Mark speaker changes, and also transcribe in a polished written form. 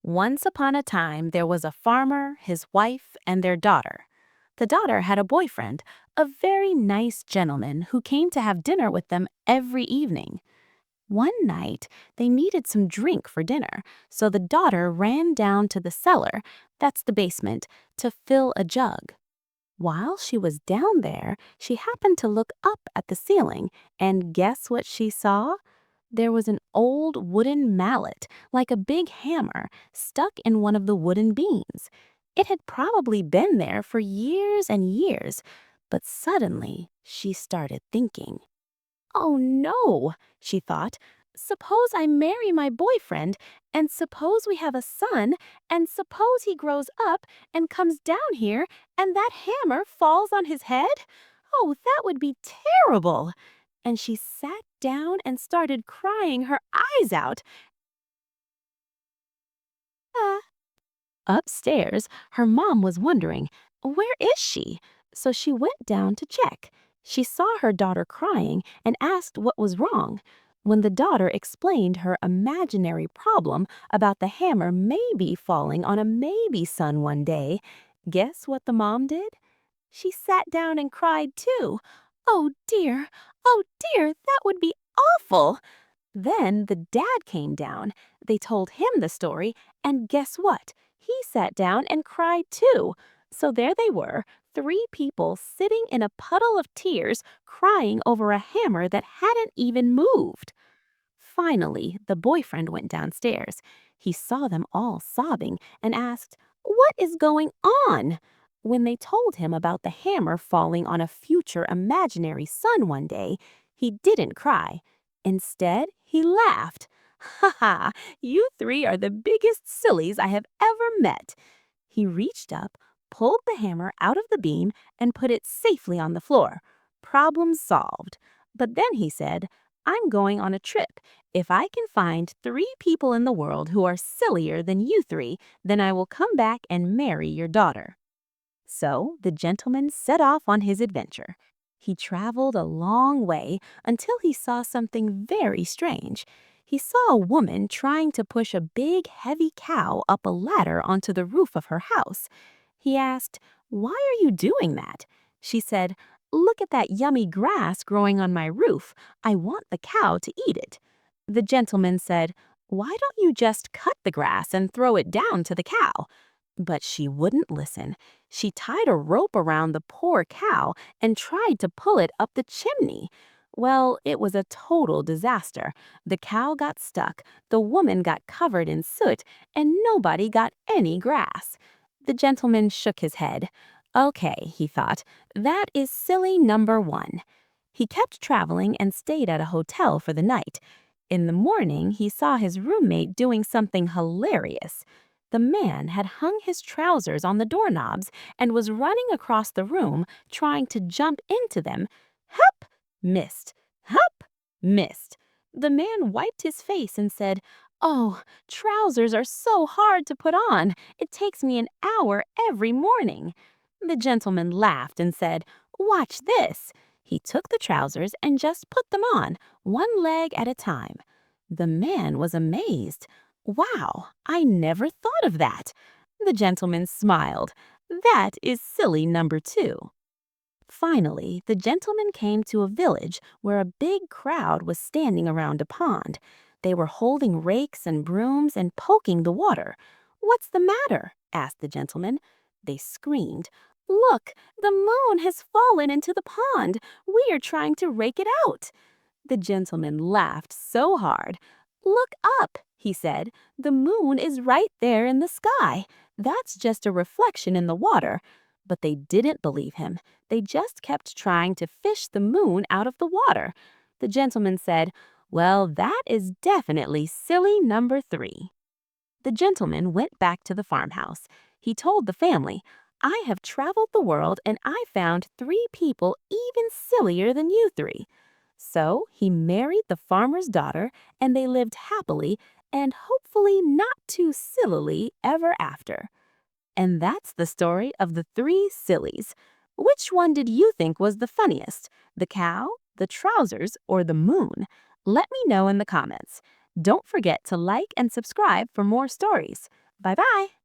Speaker 1: Once upon a time, there was a farmer, his wife, and their daughter. The daughter had a boyfriend, a very nice gentleman who came to have dinner with them every evening. One night, they needed some drink for dinner, so the daughter ran down to the cellar, that's the basement, to fill a jug. While she was down there, she happened to look up at the ceiling, and guess what she saw? There was an old wooden mallet, like a big hammer, stuck in one of the wooden beams. It had probably been there for years and years, but suddenly she started thinking. Oh no, she thought. Suppose I marry my boyfriend, and suppose we have a son, and suppose he grows up and comes down here, and that hammer falls on his head? Oh, that would be terrible. And she sat down and started crying her eyes out. Ah. Upstairs, her mom was wondering, where is she? So she went down to check. She saw her daughter crying and asked what was wrong. When the daughter explained her imaginary problem about the hammer maybe falling on a maybe son one day, guess what the mom did? She sat down and cried too. Oh dear, that would be awful. Then the dad came down. They told him the story, and guess what? He sat down and cried too. So there they were, three people sitting in a puddle of tears, crying over a hammer that hadn't even moved. Finally, the boyfriend went downstairs. He saw them all sobbing and asked, "What is going on?" When they told him about the hammer falling on a future imaginary son one day, he didn't cry. Instead, he laughed. "Ha ha, you three are the biggest sillies I have ever met." He reached up, pulled the hammer out of the beam, and put it safely on the floor. Problem solved. But then he said, "I'm going on a trip. If I can find three people in the world who are sillier than you three, then I will come back and marry your daughter." So the gentleman set off on his adventure. He traveled a long way until he saw something very strange. He saw a woman trying to push a big, heavy cow up a ladder onto the roof of her house. He asked, "Why are you doing that?" She said, "Look at that yummy grass growing on my roof. I want the cow to eat it." The gentleman said, "Why don't you just cut the grass and throw it down to the cow?" But she wouldn't listen. She tied a rope around the poor cow and tried to pull it up the chimney. Well, it was a total disaster. The cow got stuck, the woman got covered in soot, and nobody got any grass. The gentleman shook his head. Okay, he thought, that is silly number one. He kept traveling and stayed at a hotel for the night. In the morning, he saw his roommate doing something hilarious. The man had hung his trousers on the doorknobs and was running across the room, trying to jump into them. Hup! Missed. Hup! Missed. The man wiped his face and said, "Oh, trousers are so hard to put on. It takes me an hour every morning." The gentleman laughed and said, "Watch this." He took the trousers and just put them on, one leg at a time. The man was amazed. "Wow, I never thought of that." The gentleman smiled. That is silly number two. Finally, the gentleman came to a village where a big crowd was standing around a pond. They were holding rakes and brooms and poking the water. "What's the matter?" asked the gentleman. They screamed, "Look, the moon has fallen into the pond. We are trying to rake it out." The gentleman laughed so hard. "Look up," he said. "The moon is right there in the sky. That's just a reflection in the water." But they didn't believe him. They just kept trying to fish the moon out of the water. The gentleman said, "Well, that is definitely silly number three." The gentleman went back to the farmhouse. He told the family, "I have traveled the world and I found three people even sillier than you three." So he married the farmer's daughter, and they lived happily and hopefully not too sillily ever after. And that's the story of the three sillies. Which one did you think was the funniest? The cow, the trousers, or the moon? Let me know in the comments. Don't forget to like and subscribe for more stories. Bye bye.